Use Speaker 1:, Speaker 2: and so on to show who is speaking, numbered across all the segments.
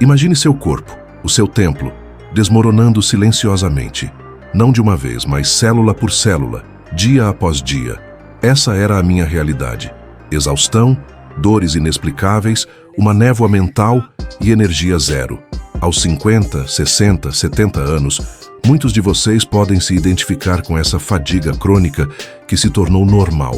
Speaker 1: Imagine seu corpo, o seu templo, desmoronando silenciosamente. Não de uma vez, mas célula por célula, dia após dia. Essa era a minha realidade. Exaustão, dores inexplicáveis, uma névoa mental e energia zero. Aos 50, 60, 70 anos, muitos de vocês podem se identificar com essa fadiga crônica que se tornou normal.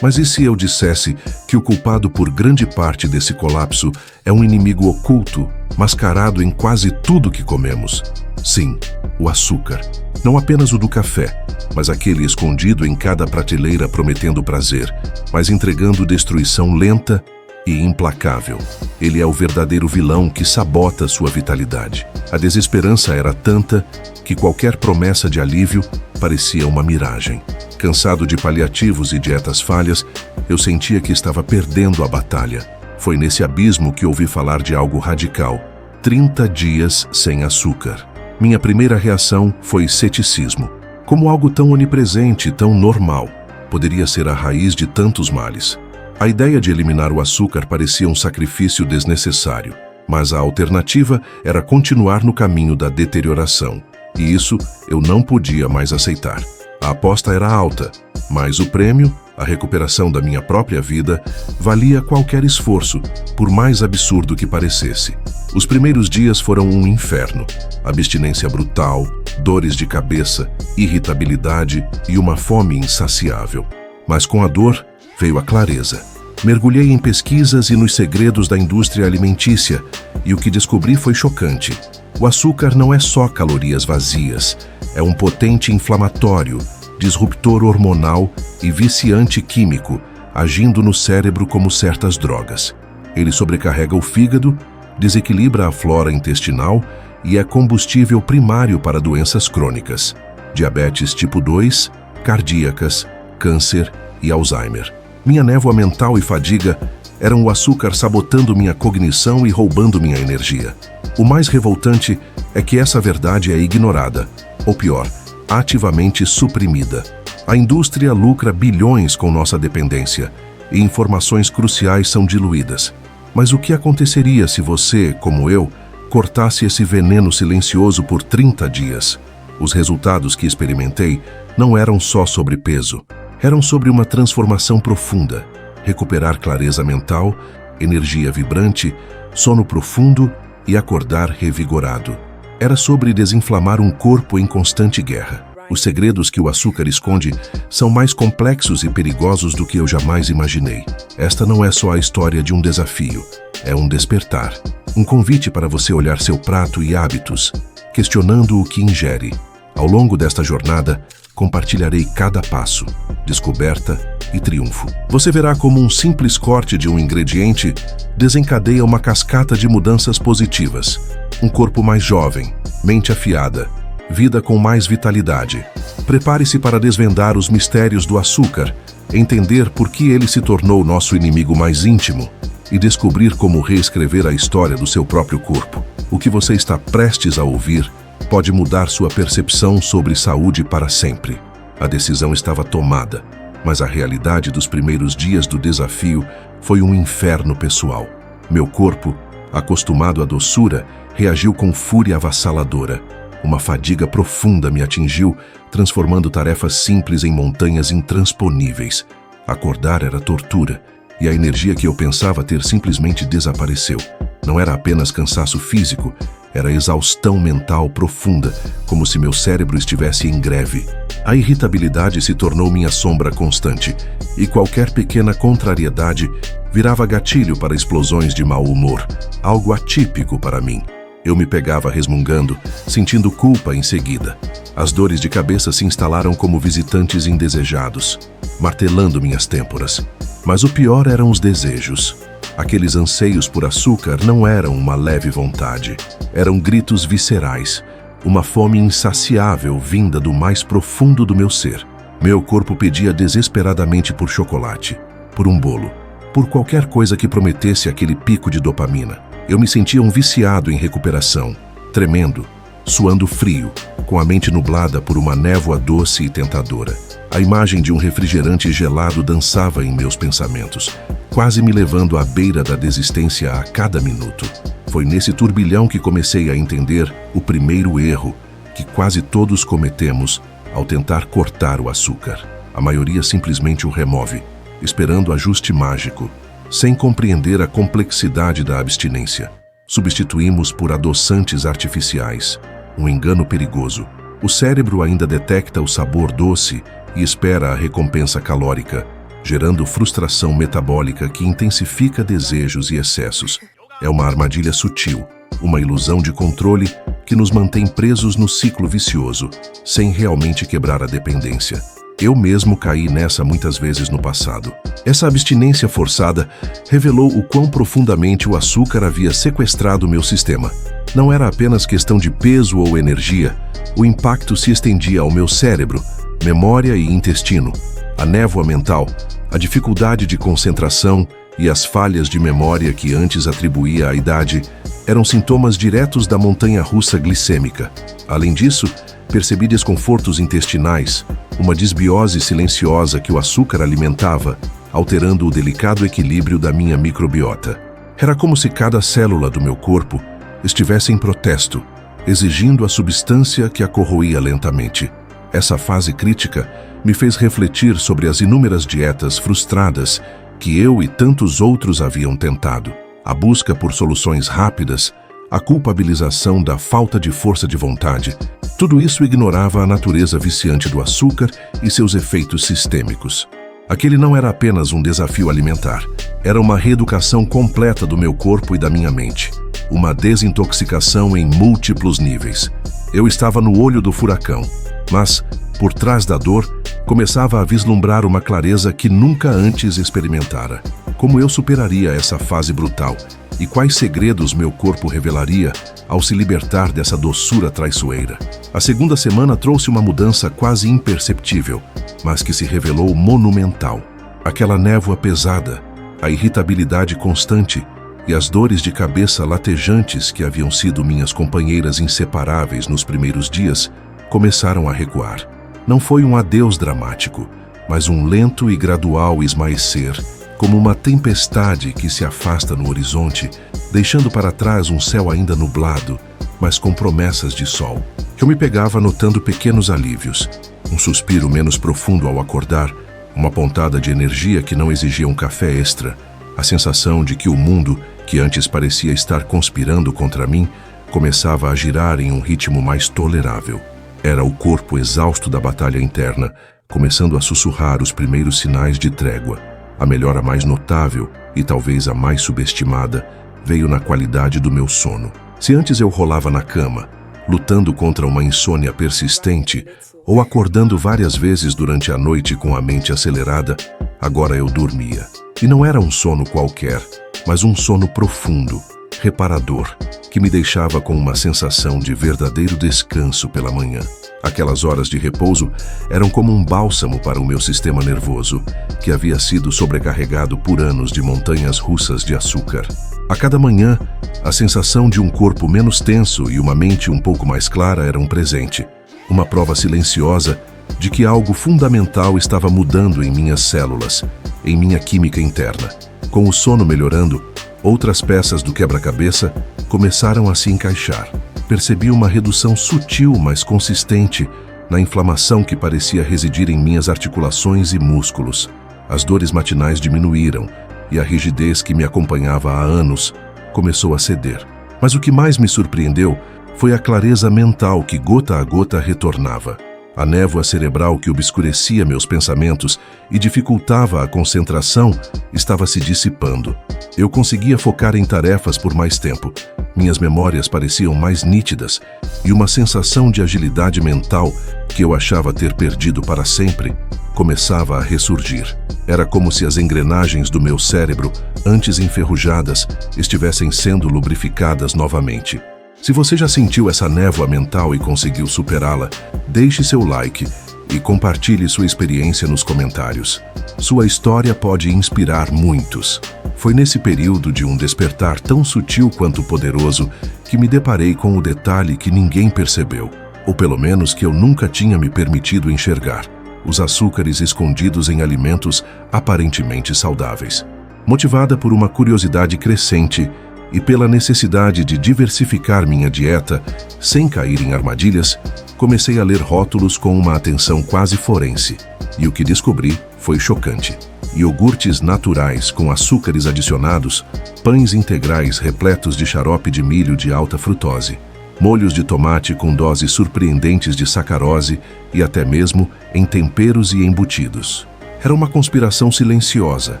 Speaker 1: Mas e se eu dissesse que o culpado por grande parte desse colapso é um inimigo oculto, mascarado em quase tudo que comemos? Sim, o açúcar. Não apenas o do café, mas aquele escondido em cada prateleira prometendo prazer, mas entregando destruição lenta e implacável. Ele é o verdadeiro vilão que sabota sua vitalidade. A desesperança era tanta que qualquer promessa de alívio parecia uma miragem. Cansado de paliativos e dietas falhas, eu sentia que estava perdendo a batalha. Foi nesse abismo que ouvi falar de algo radical: 30 dias sem açúcar. Minha primeira reação foi ceticismo. Como algo tão onipresente, tão normal, poderia ser a raiz de tantos males? A ideia de eliminar o açúcar parecia um sacrifício desnecessário, mas a alternativa era continuar no caminho da deterioração. E isso eu não podia mais aceitar. A aposta era alta, mas o prêmio, a recuperação da minha própria vida, valia qualquer esforço, por mais absurdo que parecesse. Os primeiros dias foram um inferno. Abstinência brutal, dores de cabeça, irritabilidade e uma fome insaciável. Mas com a dor veio a clareza. Mergulhei em pesquisas e nos segredos da indústria alimentícia, e o que descobri foi chocante. O açúcar não é só calorias vazias, é um potente inflamatório, disruptor hormonal e viciante químico, agindo no cérebro como certas drogas. Ele sobrecarrega o fígado, desequilibra a flora intestinal e é combustível primário para doenças crônicas, diabetes tipo 2, cardíacas, câncer e Alzheimer. Minha névoa mental e fadiga eram o açúcar sabotando minha cognição e roubando minha energia. O mais revoltante é que essa verdade é ignorada, ou pior, ativamente suprimida. A indústria lucra bilhões com nossa dependência e informações cruciais são diluídas. Mas o que aconteceria se você, como eu, cortasse esse veneno silencioso por 30 dias? Os resultados que experimentei não eram só sobre peso, eram sobre uma transformação profunda, recuperar clareza mental, energia vibrante, sono profundo e acordar revigorado. Era sobre desinflamar um corpo em constante guerra. Os segredos que o açúcar esconde são mais complexos e perigosos do que eu jamais imaginei. Esta não é só a história de um desafio, é um despertar. Um convite para você olhar seu prato e hábitos, questionando o que ingere. Ao longo desta jornada, compartilharei cada passo, descoberta e triunfo. Você verá como um simples corte de um ingrediente desencadeia uma cascata de mudanças positivas. Um corpo mais jovem, mente afiada, vida com mais vitalidade. Prepare-se para desvendar os mistérios do açúcar, entender por que ele se tornou nosso inimigo mais íntimo e descobrir como reescrever a história do seu próprio corpo. O que você está prestes a ouvir pode mudar sua percepção sobre saúde para sempre. A decisão estava tomada, mas a realidade dos primeiros dias do desafio foi um inferno pessoal. Meu corpo, acostumado à doçura, reagiu com fúria avassaladora. Uma fadiga profunda me atingiu, transformando tarefas simples em montanhas intransponíveis. Acordar era tortura, e a energia que eu pensava ter simplesmente desapareceu. Não era apenas cansaço físico, era exaustão mental profunda, como se meu cérebro estivesse em greve. A irritabilidade se tornou minha sombra constante, e qualquer pequena contrariedade virava gatilho para explosões de mau humor, algo atípico para mim. Eu me pegava resmungando, sentindo culpa em seguida. As dores de cabeça se instalaram como visitantes indesejados, martelando minhas têmporas. Mas o pior eram os desejos. Aqueles anseios por açúcar não eram uma leve vontade, eram gritos viscerais, uma fome insaciável vinda do mais profundo do meu ser. Meu corpo pedia desesperadamente por chocolate, por um bolo, por qualquer coisa que prometesse aquele pico de dopamina. Eu me sentia um viciado em recuperação, tremendo, suando frio, com a mente nublada por uma névoa doce e tentadora. A imagem de um refrigerante gelado dançava em meus pensamentos, quase me levando à beira da desistência a cada minuto. Foi nesse turbilhão que comecei a entender o primeiro erro que quase todos cometemos ao tentar cortar o açúcar. A maioria simplesmente o remove, esperando ajuste mágico, sem compreender a complexidade da abstinência. Substituímos por adoçantes artificiais, um engano perigoso. O cérebro ainda detecta o sabor doce e espera a recompensa calórica, gerando frustração metabólica que intensifica desejos e excessos. É uma armadilha sutil, uma ilusão de controle que nos mantém presos no ciclo vicioso, sem realmente quebrar a dependência. Eu mesmo caí nessa muitas vezes no passado. Essa abstinência forçada revelou o quão profundamente o açúcar havia sequestrado meu sistema. Não era apenas questão de peso ou energia, o impacto se estendia ao meu cérebro, memória e intestino, a névoa mental, a dificuldade de concentração e as falhas de memória que antes atribuía à idade eram sintomas diretos da montanha-russa glicêmica. Além disso, percebi desconfortos intestinais, uma disbiose silenciosa que o açúcar alimentava, alterando o delicado equilíbrio da minha microbiota. Era como se cada célula do meu corpo estivesse em protesto, exigindo a substância que a corroía lentamente. Essa fase crítica me fez refletir sobre as inúmeras dietas frustradas que eu e tantos outros haviam tentado. A busca por soluções rápidas, a culpabilização da falta de força de vontade, tudo isso ignorava a natureza viciante do açúcar e seus efeitos sistêmicos. Aquele não era apenas um desafio alimentar, era uma reeducação completa do meu corpo e da minha mente. Uma desintoxicação em múltiplos níveis. Eu estava no olho do furacão, mas, por trás da dor, começava a vislumbrar uma clareza que nunca antes experimentara. Como eu superaria essa fase brutal? E quais segredos meu corpo revelaria ao se libertar dessa doçura traiçoeira? A segunda semana trouxe uma mudança quase imperceptível, mas que se revelou monumental. Aquela névoa pesada, a irritabilidade constante e as dores de cabeça latejantes que haviam sido minhas companheiras inseparáveis nos primeiros dias, começaram a recuar. Não foi um adeus dramático, mas um lento e gradual esmaecer, como uma tempestade que se afasta no horizonte, deixando para trás um céu ainda nublado, mas com promessas de sol. Eu me pegava notando pequenos alívios, um suspiro menos profundo ao acordar, uma pontada de energia que não exigia um café extra, a sensação de que o mundo, que antes parecia estar conspirando contra mim, começava a girar em um ritmo mais tolerável. Era o corpo exausto da batalha interna, começando a sussurrar os primeiros sinais de trégua. A melhora mais notável, e talvez a mais subestimada, veio na qualidade do meu sono. Se antes eu rolava na cama, lutando contra uma insônia persistente, ou acordando várias vezes durante a noite com a mente acelerada, agora eu dormia. E não era um sono qualquer, mas um sono profundo, reparador, que me deixava com uma sensação de verdadeiro descanso pela manhã. Aquelas horas de repouso eram como um bálsamo para o meu sistema nervoso, que havia sido sobrecarregado por anos de montanhas russas de açúcar. A cada manhã, a sensação de um corpo menos tenso e uma mente um pouco mais clara era um presente, uma prova silenciosa de que algo fundamental estava mudando em minhas células, em minha química interna. Com o sono melhorando, outras peças do quebra-cabeça começaram a se encaixar. Percebi uma redução sutil, mas consistente, na inflamação que parecia residir em minhas articulações e músculos. As dores matinais diminuíram e a rigidez que me acompanhava há anos começou a ceder. Mas o que mais me surpreendeu foi a clareza mental que gota a gota retornava. A névoa cerebral que obscurecia meus pensamentos e dificultava a concentração estava se dissipando. Eu conseguia focar em tarefas por mais tempo. Minhas memórias pareciam mais nítidas e uma sensação de agilidade mental que eu achava ter perdido para sempre começava a ressurgir. Era como se as engrenagens do meu cérebro, antes enferrujadas, estivessem sendo lubrificadas novamente. Se você já sentiu essa névoa mental e conseguiu superá-la, deixe seu like e compartilhe sua experiência nos comentários. Sua história pode inspirar muitos. Foi nesse período de um despertar tão sutil quanto poderoso que me deparei com o detalhe que ninguém percebeu. ou pelo menos que eu nunca tinha me permitido enxergar: os açúcares escondidos em alimentos aparentemente saudáveis. Motivada por uma curiosidade crescente e pela necessidade de diversificar minha dieta sem cair em armadilhas, comecei a ler rótulos com uma atenção quase forense. E o que descobri foi chocante: iogurtes naturais com açúcares adicionados, pães integrais repletos de xarope de milho de alta frutose, molhos de tomate com doses surpreendentes de sacarose e até mesmo em temperos e embutidos. Era uma conspiração silenciosa,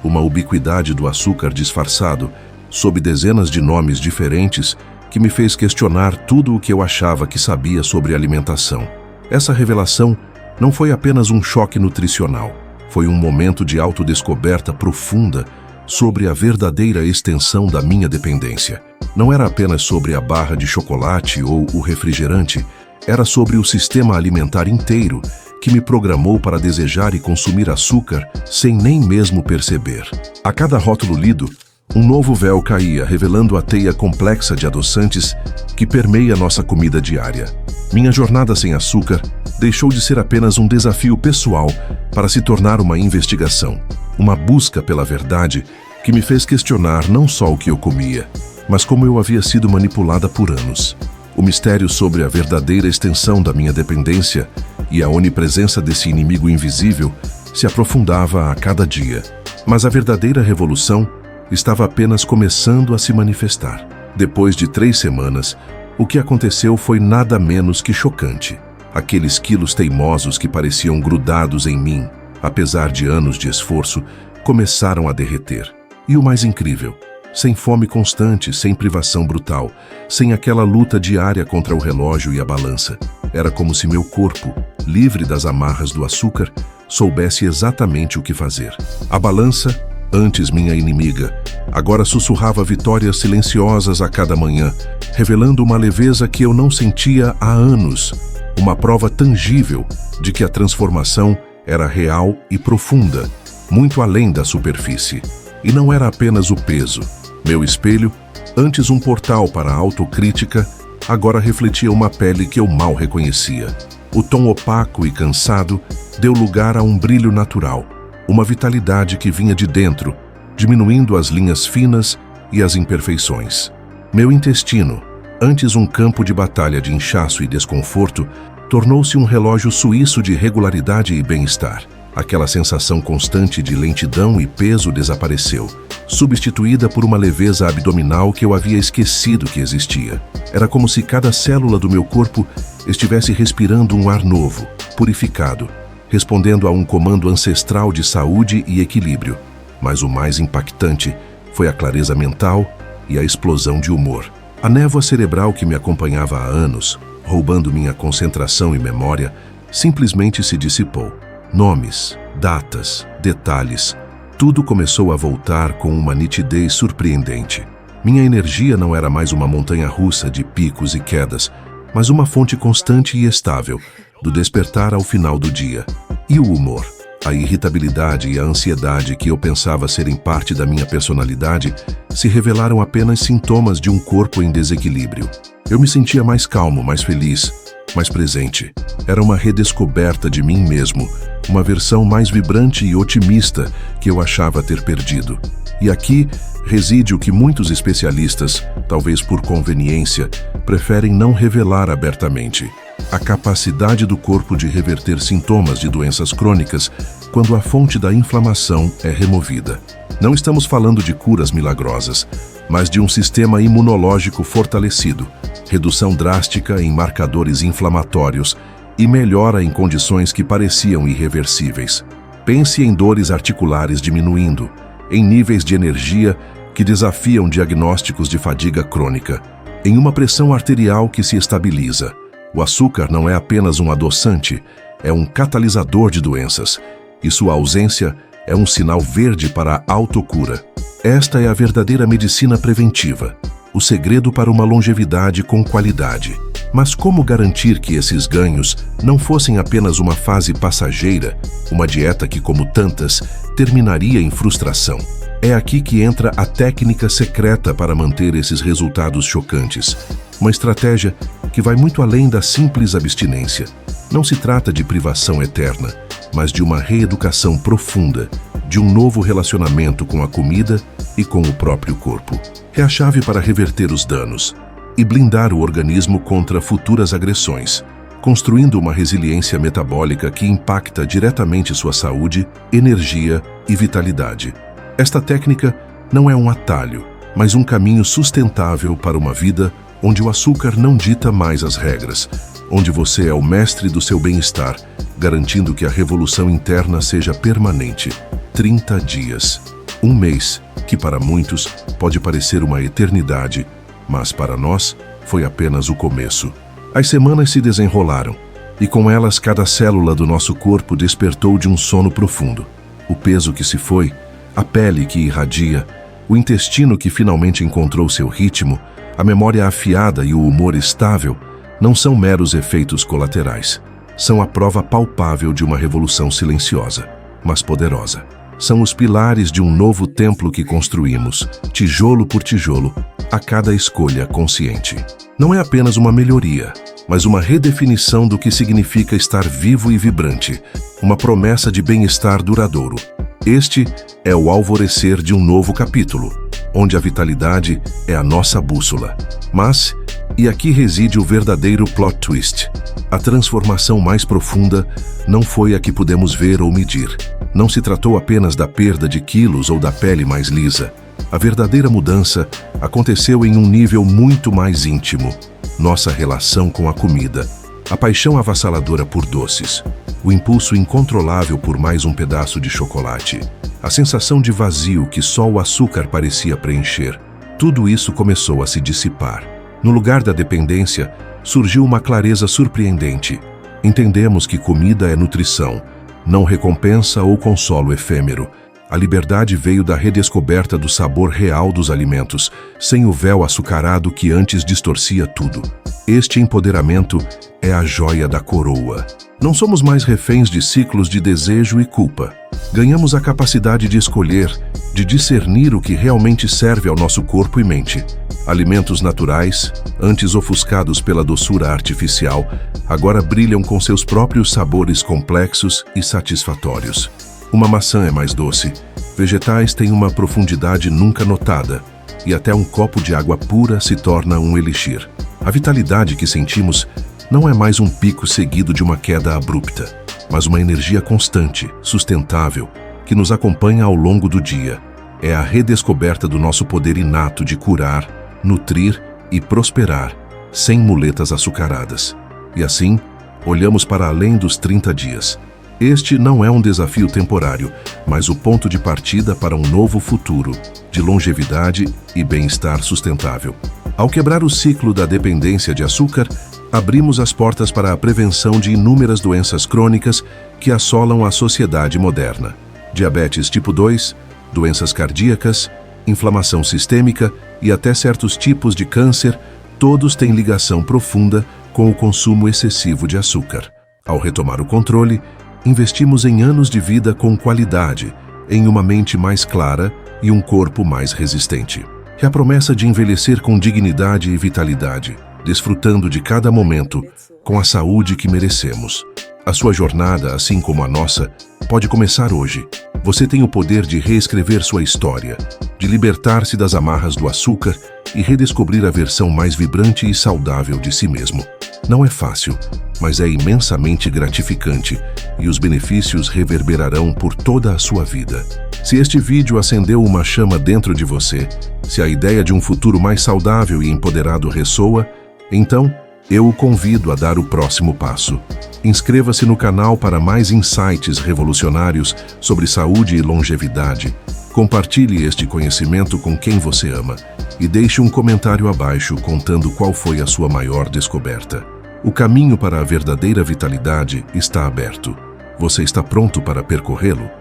Speaker 1: uma ubiquidade do açúcar disfarçado, sob dezenas de nomes diferentes, que me fez questionar tudo o que eu achava que sabia sobre alimentação. Essa revelação não foi apenas um choque nutricional, foi um momento de autodescoberta profunda sobre a verdadeira extensão da minha dependência. Não era apenas sobre a barra de chocolate ou o refrigerante, era sobre o sistema alimentar inteiro que me programou para desejar e consumir açúcar sem nem mesmo perceber. A cada rótulo lido, um novo véu caía, revelando a teia complexa de adoçantes que permeia nossa comida diária. Minha jornada sem açúcar deixou de ser apenas um desafio pessoal para se tornar uma investigação, uma busca pela verdade que me fez questionar não só o que eu comia, mas como eu havia sido manipulada por anos. O mistério sobre a verdadeira extensão da minha dependência e a onipresença desse inimigo invisível se aprofundava a cada dia. Mas a verdadeira revolução estava apenas começando a se manifestar. Depois de 3 semanas, o que aconteceu foi nada menos que chocante. Aqueles quilos teimosos que pareciam grudados em mim, apesar de anos de esforço, começaram a derreter. E o mais incrível, sem fome constante, sem privação brutal, sem aquela luta diária contra o relógio e a balança. Era como se meu corpo, livre das amarras do açúcar, soubesse exatamente o que fazer. A balança, antes minha inimiga, agora sussurrava vitórias silenciosas a cada manhã, revelando uma leveza que eu não sentia há anos, uma prova tangível de que a transformação era real e profunda, muito além da superfície. E não era apenas o peso. Meu espelho, antes um portal para a autocrítica, agora refletia uma pele que eu mal reconhecia. O tom opaco e cansado deu lugar a um brilho natural, uma vitalidade que vinha de dentro, diminuindo as linhas finas e as imperfeições. Meu intestino, antes um campo de batalha de inchaço e desconforto, tornou-se um relógio suíço de regularidade e bem-estar. Aquela sensação constante de lentidão e peso desapareceu, substituída por uma leveza abdominal que eu havia esquecido que existia. Era como se cada célula do meu corpo estivesse respirando um ar novo, purificado, respondendo a um comando ancestral de saúde e equilíbrio. Mas o mais impactante foi a clareza mental e a explosão de humor. A névoa cerebral que me acompanhava há anos, roubando minha concentração e memória, simplesmente se dissipou. Nomes, datas, detalhes, tudo começou a voltar com uma nitidez surpreendente. Minha energia não era mais uma montanha-russa de picos e quedas, mas uma fonte constante e estável, do despertar ao final do dia. E o humor, a irritabilidade e a ansiedade que eu pensava serem parte da minha personalidade, se revelaram apenas sintomas de um corpo em desequilíbrio. Eu me sentia mais calmo, mais feliz, mais presente. Era uma redescoberta de mim mesmo, uma versão mais vibrante e otimista que eu achava ter perdido. E aqui reside o que muitos especialistas, talvez por conveniência, preferem não revelar abertamente: a capacidade do corpo de reverter sintomas de doenças crônicas quando a fonte da inflamação é removida. Não estamos falando de curas milagrosas, mas de um sistema imunológico fortalecido, redução drástica em marcadores inflamatórios e melhora em condições que pareciam irreversíveis. Pense em dores articulares diminuindo, em níveis de energia que desafiam diagnósticos de fadiga crônica, em uma pressão arterial que se estabiliza. O açúcar não é apenas um adoçante, é um catalisador de doenças, e sua ausência é um sinal verde para a autocura. Esta é a verdadeira medicina preventiva, o segredo para uma longevidade com qualidade. Mas como garantir que esses ganhos não fossem apenas uma fase passageira, uma dieta que, como tantas, terminaria em frustração? É aqui que entra a técnica secreta para manter esses resultados chocantes. Uma estratégia que vai muito além da simples abstinência. Não se trata de privação eterna, mas de uma reeducação profunda, de um novo relacionamento com a comida e com o próprio corpo. É a chave para reverter os danos e blindar o organismo contra futuras agressões, construindo uma resiliência metabólica que impacta diretamente sua saúde, energia e vitalidade. Esta técnica não é um atalho, mas um caminho sustentável para uma vida onde o açúcar não dita mais as regras, onde você é o mestre do seu bem-estar, garantindo que a revolução interna seja permanente. 30 dias. Um mês, que para muitos pode parecer uma eternidade, mas para nós foi apenas o começo. As semanas se desenrolaram, e com elas cada célula do nosso corpo despertou de um sono profundo. O peso que se foi, a pele que irradia, o intestino que finalmente encontrou seu ritmo, a memória afiada e o humor estável não são meros efeitos colaterais. São a prova palpável de uma revolução silenciosa, mas poderosa. São os pilares de um novo templo que construímos, tijolo por tijolo, a cada escolha consciente. Não é apenas uma melhoria, mas uma redefinição do que significa estar vivo e vibrante, uma promessa de bem-estar duradouro. Este é o alvorecer de um novo capítulo, onde a vitalidade é a nossa bússola. Mas, e aqui reside o verdadeiro plot twist, a transformação mais profunda não foi a que pudemos ver ou medir. Não se tratou apenas da perda de quilos ou da pele mais lisa. A verdadeira mudança aconteceu em um nível muito mais íntimo. Nossa relação com a comida, a paixão avassaladora por doces, o impulso incontrolável por mais um pedaço de chocolate, a sensação de vazio que só o açúcar parecia preencher. Tudo isso começou a se dissipar. No lugar da dependência, surgiu uma clareza surpreendente. Entendemos que comida é nutrição, não recompensa ou consolo efêmero. A liberdade veio da redescoberta do sabor real dos alimentos, sem o véu açucarado que antes distorcia tudo. Este empoderamento é a joia da coroa. Não somos mais reféns de ciclos de desejo e culpa. Ganhamos a capacidade de escolher, de discernir o que realmente serve ao nosso corpo e mente. Alimentos naturais, antes ofuscados pela doçura artificial, agora brilham com seus próprios sabores complexos e satisfatórios. Uma maçã é mais doce, vegetais têm uma profundidade nunca notada, e até um copo de água pura se torna um elixir. A vitalidade que sentimos não é mais um pico seguido de uma queda abrupta, mas uma energia constante, sustentável, que nos acompanha ao longo do dia. É a redescoberta do nosso poder inato de curar, nutrir e prosperar, sem muletas açucaradas. E assim, olhamos para além dos 30 dias. Este não é um desafio temporário, mas o ponto de partida para um novo futuro, de longevidade e bem-estar sustentável. Ao quebrar o ciclo da dependência de açúcar, abrimos as portas para a prevenção de inúmeras doenças crônicas que assolam a sociedade moderna. Diabetes tipo 2, doenças cardíacas, inflamação sistêmica e até certos tipos de câncer, todos têm ligação profunda com o consumo excessivo de açúcar. Ao retomar o controle, investimos em anos de vida com qualidade, em uma mente mais clara e um corpo mais resistente. É a promessa de envelhecer com dignidade e vitalidade, desfrutando de cada momento com a saúde que merecemos. A sua jornada, assim como a nossa, pode começar hoje. Você tem o poder de reescrever sua história, de libertar-se das amarras do açúcar e redescobrir a versão mais vibrante e saudável de si mesmo. Não é fácil, mas é imensamente gratificante e os benefícios reverberarão por toda a sua vida. Se este vídeo acendeu uma chama dentro de você, se a ideia de um futuro mais saudável e empoderado ressoa, então eu o convido a dar o próximo passo. Inscreva-se no canal para mais insights revolucionários sobre saúde e longevidade. Compartilhe este conhecimento com quem você ama e deixe um comentário abaixo contando qual foi a sua maior descoberta. O caminho para a verdadeira vitalidade está aberto. Você está pronto para percorrê-lo?